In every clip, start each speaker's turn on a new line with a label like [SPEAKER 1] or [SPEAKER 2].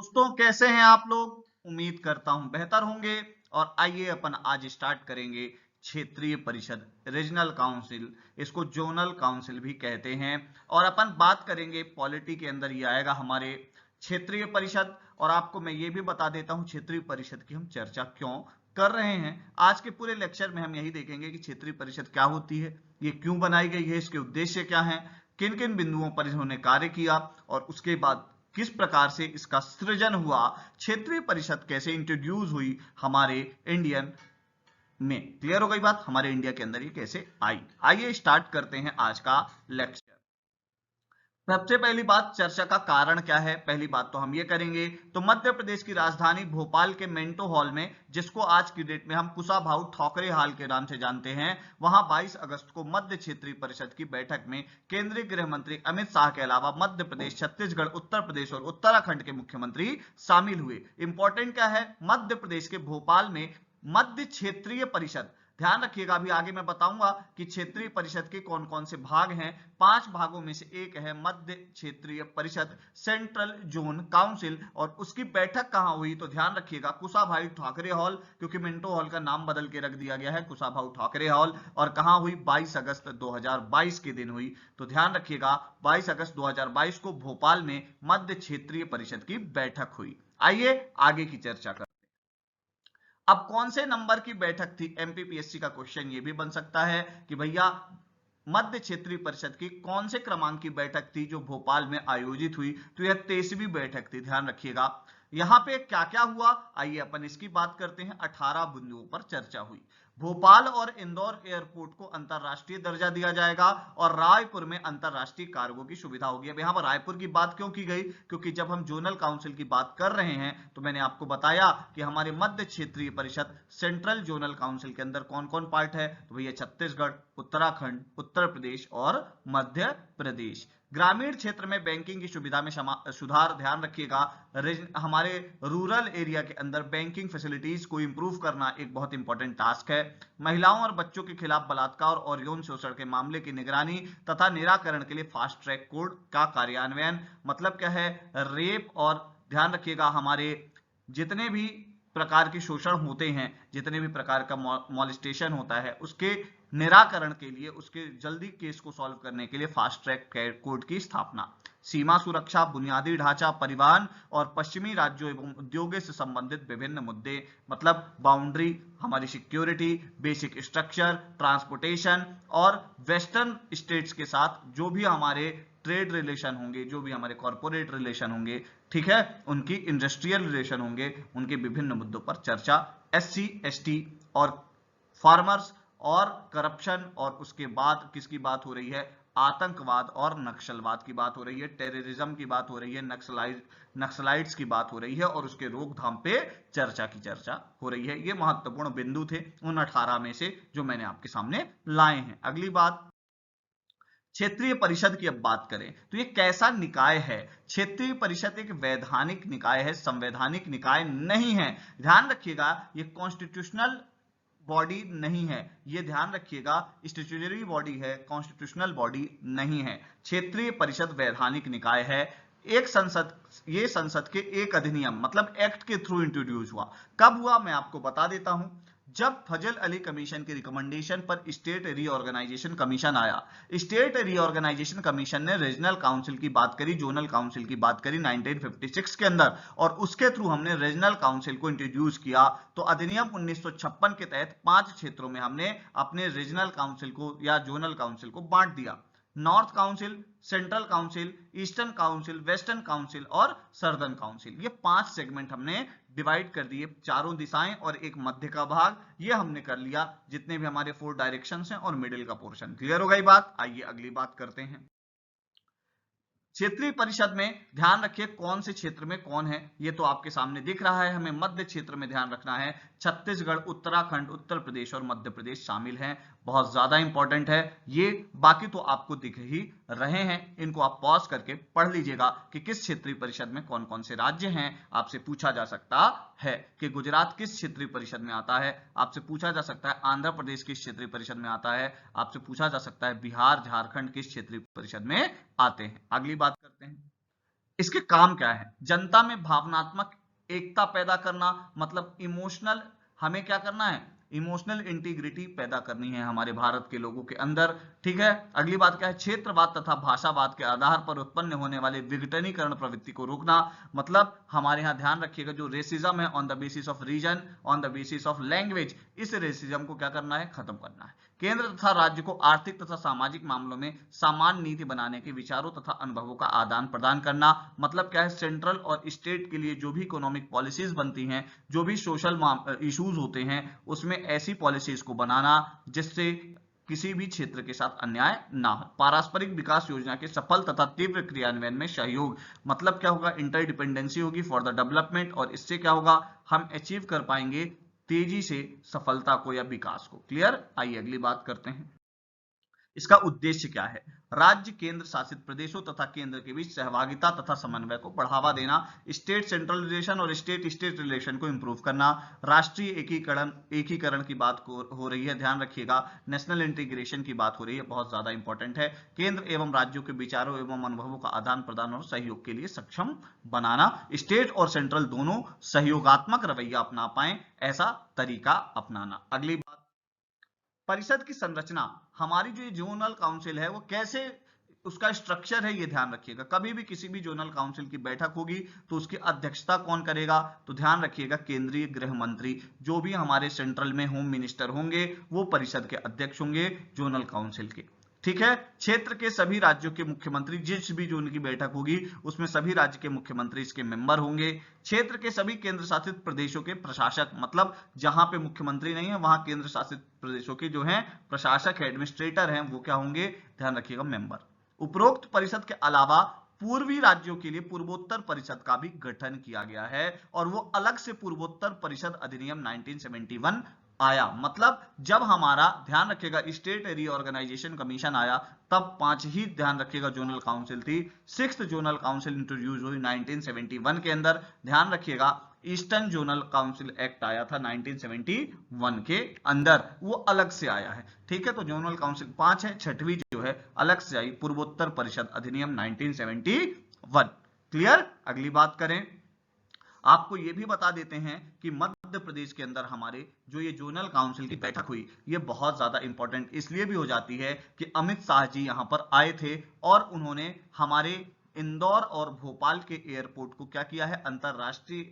[SPEAKER 1] दोस्तों कैसे हैं आप लोग। उम्मीद करता हूं बेहतर होंगे। और आइए अपन आज स्टार्ट करेंगे क्षेत्रीय परिषद, रीजनल काउंसिल, इसको जोनल काउंसिल भी कहते हैं। और अपन बात करेंगे पॉलिटी के अंदर ये आएगा हमारे क्षेत्रीय परिषद। और आपको मैं ये भी बता देता हूं क्षेत्रीय परिषद की हम चर्चा क्यों कर रहे हैं। आज के पूरे लेक्चर में हम यही देखेंगे कि क्षेत्रीय परिषद क्या होती है, ये क्यों बनाई गई है, इसके उद्देश्य क्या हैं, किन किन बिंदुओं पर इन्होंने कार्य किया और उसके बाद किस प्रकार से इसका सृजन हुआ, क्षेत्रीय परिषद कैसे इंट्रोड्यूस हुई हमारे इंडियन में। क्लियर हो गई बात, हमारे इंडिया के अंदर ये कैसे आई। आइए स्टार्ट करते हैं आज का लेक्चर। सबसे पहली बात, चर्चा का कारण क्या है, पहली बात तो हम ये करेंगे। तो मध्य प्रदेश की राजधानी भोपाल के मिंटो हॉल में, जिसको आज की डेट में हम कुशाभाऊ ठाकरे हॉल के नाम से जानते हैं, वहां 22 अगस्त को मध्य क्षेत्रीय परिषद की बैठक में केंद्रीय गृह मंत्री अमित शाह के अलावा मध्य प्रदेश, छत्तीसगढ़, उत्तर प्रदेश और उत्तराखंड के मुख्यमंत्री शामिल हुए। इंपॉर्टेंट क्या है, मध्य प्रदेश के भोपाल में मध्य क्षेत्रीय परिषद। ध्यान रखिएगा, अभी आगे मैं बताऊंगा कि क्षेत्रीय परिषद के कौन कौन से भाग हैं। 5 भागों में से एक है मध्य क्षेत्रीय परिषद, सेंट्रल जोन काउंसिल। और उसकी बैठक कहां हुई, तो ध्यान रखिएगा कुशाभाऊ ठाकरे हॉल, क्योंकि मिंटो हॉल का नाम बदल के रख दिया गया है कुशाभाऊ ठाकरे हॉल। और कहां हुई, 22 अगस्त 2022 के दिन हुई। तो ध्यान रखिएगा 22 अगस्त 2022 को भोपाल में मध्य क्षेत्रीय परिषद की बैठक हुई। आइए आगे की चर्चा करें। अब कौन से नंबर की बैठक थी, एमपीपीएससी का क्वेश्चन ये भी बन सकता है कि भैया मध्य क्षेत्रीय परिषद की कौन से क्रमांक की बैठक थी जो भोपाल में आयोजित हुई। तो यह 23वीं बैठक थी। ध्यान रखिएगा यहां पे क्या क्या हुआ, आइए अपन इसकी बात करते हैं। 18 बिंदुओं पर चर्चा हुई। भोपाल और इंदौर एयरपोर्ट को अंतरराष्ट्रीय दर्जा दिया जाएगा और रायपुर में अंतरराष्ट्रीय कार्गो की सुविधा होगी। अब यहां पर रायपुर की बात क्यों की गई, क्योंकि जब हम जोनल काउंसिल की बात कर रहे हैं तो मैंने आपको बताया कि हमारे मध्य क्षेत्रीय परिषद सेंट्रल जोनल काउंसिल के अंदर कौन कौन पार्ट है, तो भैया छत्तीसगढ़, उत्तराखंड, उत्तर प्रदेश और मध्य प्रदेश। ग्रामीण क्षेत्र में बैंकिंग की सुविधा में सुधार, ध्यान रखिएगा हमारे रूरल एरिया के अंदर बैंकिंग फैसिलिटीज को इंप्रूव करना एक बहुत इंपॉर्टेंट टास्क है। महिलाओं और बच्चों के खिलाफ बलात्कार और यौन शोषण के मामले की निगरानी तथा निराकरण के लिए फास्ट ट्रैक कोड का कार्यान्वयन। मतलब क्या है, रेप और ध्यान रखिएगा हमारे जितने भी प्रकार के शोषण होते हैं, जितने भी प्रकार का मॉलेस्टेशन होता है, उसके निराकरण के लिए, उसके जल्दी केस को सॉल्व करने के लिए फास्ट ट्रैक कोर्ट की स्थापना। सीमा सुरक्षा, बुनियादी ढांचा, परिवहन और पश्चिमी राज्यों एवं उद्योगों से संबंधित विभिन्न मुद्दे, मतलब बाउंड्री, हमारी सिक्योरिटी, बेसिक स्ट्रक्चर, ट्रांसपोर्टेशन और वेस्टर्न स्टेट्स के साथ जो भी हमारे ट्रेड रिलेशन होंगे, जो भी हमारे कॉर्पोरेट रिलेशन होंगे, ठीक है, उनकी इंडस्ट्रियल रिलेशन होंगे, उनके विभिन्न मुद्दों पर चर्चा। एससी, एसटी और फार्मर्स और करप्शन, और उसके बाद किसकी बात हो रही है, आतंकवाद और नक्सलवाद की बात हो रही है, टेररिज्म की बात हो रही है, नक्सलाइट्स की बात हो रही है और उसके रोकथाम पे चर्चा हो रही है। ये महत्वपूर्ण बिंदु थे उन 18 में से जो मैंने आपके सामने लाए हैं। अगली बात, क्षेत्रीय परिषद की अब बात करें तो ये कैसा निकाय है। क्षेत्रीय परिषद एक वैधानिक निकाय है, संवैधानिक निकाय नहीं है। ध्यान रखिएगा ये कॉन्स्टिट्यूशनल बॉडी नहीं है, ये ध्यान रखिएगा स्टैट्यूटरी बॉडी है, कॉन्स्टिट्यूशनल बॉडी नहीं है। क्षेत्रीय परिषद वैधानिक निकाय है। एक संसद, ये संसद के एक अधिनियम मतलब एक्ट के थ्रू इंट्रोड्यूस हुआ। कब हुआ मैं आपको बता देता हूं, जब फजल अली कमीशन की रिकमेंडेशन पर स्टेट रीऑर्गेनाइजेशन कमीशन आया। स्टेट रीऑर्गेनाइजेशन कमीशन ने रीजनल काउंसिल की बात करी, जोनल काउंसिल की बात करी 1956 के अंदर, और उसके थ्रू हमने रीजनल काउंसिल को इंट्रोड्यूस किया। तो अधिनियम 1956 के तहत 5 क्षेत्रों में हमने अपने रीजनल काउंसिल को या जोनल काउंसिल को बांट दिया। North council, central council, eastern council, western council और सर्दर्न काउंसिल, ये 5 सेगमेंट हमने डिवाइड कर दिए, चारों दिशाएं और एक मध्य का भाग, ये हमने कर लिया। जितने भी हमारे 4 डायरेक्शंस हैं और मिडिल का पोर्शन। क्लियर हो गई बात, आइए अगली बात करते हैं। क्षेत्रीय परिषद में ध्यान रखिए कौन से क्षेत्र में कौन है, ये तो आपके सामने दिख रहा है। हमें मध्य क्षेत्र में ध्यान रखना है, छत्तीसगढ़, उत्तराखंड, उत्तर प्रदेश और मध्य प्रदेश शामिल हैं। बहुत ज्यादा इंपॉर्टेंट है ये। बाकी तो आपको दिख ही रहे हैं, इनको आप पॉज करके पढ़ लीजिएगा कि किस क्षेत्रीय परिषद में कौन कौन से राज्य हैं। आपसे पूछा जा सकता है कि गुजरात किस क्षेत्रीय परिषद में आता है, आपसे पूछा जा सकता है आंध्र प्रदेश किस क्षेत्रीय परिषद में आता है, आपसे पूछा जा सकता है बिहार, झारखंड किस क्षेत्रीय परिषद में आते हैं। अगली बात करते हैं, इसके काम क्या है? जनता में भावनात्मक एकता पैदा करना, मतलब इमोशनल, हमें क्या करना है? इमोशनल इंटीग्रिटी पैदा करनी है हमारे भारत के लोगों के अंदर। ठीक है, अगली बात क्या है? क्षेत्रवाद तथा भाषावाद के आधार पर उत्पन्न होने वाले विघटनीकरण प्रवृत्ति को रोकना, मतलब हमारे यहाँ ध्यान रखिएगा जो रेसिज्म है on the basis of region, on the basis of language, इस रेसिज्म को क्या करना है? खत्म करना है। केंद्र तथा राज्य को आर्थिक तथा सामाजिक मामलों में समान नीति बनाने के विचारों तथा अनुभवों का आदान प्रदान करना, मतलब क्या है? सेंट्रल और स्टेट के लिए जो भी इकोनॉमिक पॉलिसीज बनती हैं, जो भी सोशल इश्यूज होते हैं, उसमें ऐसी पॉलिसीज को बनाना जिससे किसी भी क्षेत्र के साथ अन्याय ना हो। पारस्परिक विकास योजना के सफल तथा तीव्र क्रियान्वयन में सहयोग, मतलब क्या होगा? इंटरडिपेंडेंसी होगी फॉर द डेवलपमेंट, और इससे क्या होगा? हम अचीव कर पाएंगे तेजी से सफलता को या विकास को। क्लियर? आइए अगली बात करते हैं। इसका उद्देश्य क्या है? राज्य केंद्र शासित प्रदेशों तथा केंद्र के बीच सहभागिता तथा समन्वय को बढ़ावा देना, स्टेट सेंट्रल रिलेशन और स्टेट स्टेट रिलेशन को इंप्रूव करना, राष्ट्रीय एकीकरण की बात हो रही है, ध्यान रखिएगा, नेशनल इंटीग्रेशन की बात हो रही है, बहुत ज्यादा इंपॉर्टेंट है। केंद्र एवं राज्यों के विचारों एवं अनुभवों का आदान प्रदान और सहयोग के लिए सक्षम बनाना, स्टेट और सेंट्रल दोनों सहयोगात्मक रवैया अपना पाए ऐसा तरीका अपनाना। अगली बात, परिषद की संरचना, हमारी जो ये जोनल काउंसिल है वो कैसे, उसका स्ट्रक्चर है, ये ध्यान रखिएगा। कभी भी किसी भी जोनल काउंसिल की बैठक होगी तो उसकी अध्यक्षता कौन करेगा? तो ध्यान रखिएगा केंद्रीय गृह मंत्री, जो भी हमारे सेंट्रल में होम मिनिस्टर होंगे वो परिषद के अध्यक्ष होंगे जोनल काउंसिल के। ठीक है, क्षेत्र के सभी राज्यों के मुख्यमंत्री, जिस भी जोन की बैठक होगी उसमें सभी राज्य के मुख्यमंत्री इसके मेंबर होंगे। क्षेत्र के सभी केंद्र शासित प्रदेशों के प्रशासक, मतलब जहां पे मुख्यमंत्री नहीं है वहां केंद्र शासित प्रदेशों के जो हैं प्रशासक, एडमिनिस्ट्रेटर हैं, वो क्या होंगे? ध्यान रखिएगा, मेंबर। उपरोक्त परिषद के अलावा पूर्वी राज्यों के लिए पूर्वोत्तर परिषद का भी गठन किया गया है, और वो अलग से पूर्वोत्तर परिषद अधिनियम 1971 आया। मतलब जब हमारा, ध्यान रखिएगा, स्टेट रीऑर्गेनाइजेशन कमीशन आया तब 5 ही, ध्यान रखिएगा, जोनल काउंसिल थी। 6th जोनल काउंसिल इंट्रोड्यूस हुई 1971 के अंदर। ध्यान रखिएगा ईस्टर्न जोनल काउंसिल एक्ट आया था 1971 के अंदर, वो अलग से आया है। ठीक है, तो जोनल काउंसिल 5 है, 6वीं जो है अलग से आई, पूर्वोत्तर परिषद अधिनियम 1971। क्लियर? अगली बात करें, आपको यह भी बता देते हैं कि मध्य प्रदेश के अंदर हमारे जो ये जोनल काउंसिल की बैठक हुई, ये बहुत ज्यादा इंपॉर्टेंट इसलिए भी हो जाती है कि अमित शाह जी यहां पर आए थे और उन्होंने हमारे इंदौर और भोपाल के एयरपोर्ट को क्या किया है? अंतरराष्ट्रीय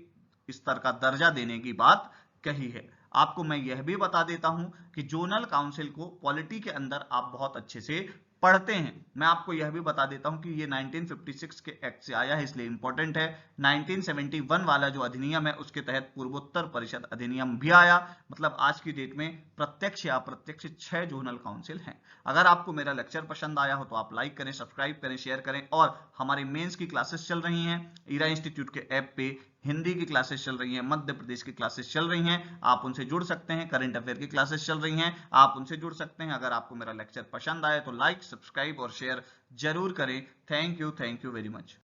[SPEAKER 1] स्तर का दर्जा देने की बात कही है। आपको मैं यह भी बता देता हूं कि जोनल काउंसिल को पॉलिटी के अंदर आप बहुत अच्छे से पढ़ते हैं। मैं आपको यह भी बता देता हूं कि ये 1956 के एक्ट से आया है, इसलिए इंपॉर्टेंट है। 1971 वाला जो अधिनियम है उसके तहत पूर्वोत्तर परिषद अधिनियम भी आया। मतलब आज की डेट में प्रत्यक्ष या अप्रत्यक्ष 6 जोनल काउंसिल हैं। अगर आपको मेरा लेक्चर पसंद आया हो तो आप लाइक करें, सब्सक्राइब करें, शेयर करें। और हमारे मेंस की क्लासेस चल रही हैं ईरा इंस्टीट्यूट के ऐप पे, हिंदी की क्लासेस चल रही हैं, मध्य प्रदेश की क्लासेस चल रही हैं, आप उनसे जुड़ सकते हैं। करंट अफेयर की क्लासेस चल रही हैं, आप उनसे जुड़ सकते हैं। अगर आपको मेरा लेक्चर पसंद आए तो लाइक, सब्सक्राइब और शेयर जरूर करें। Thank you very much.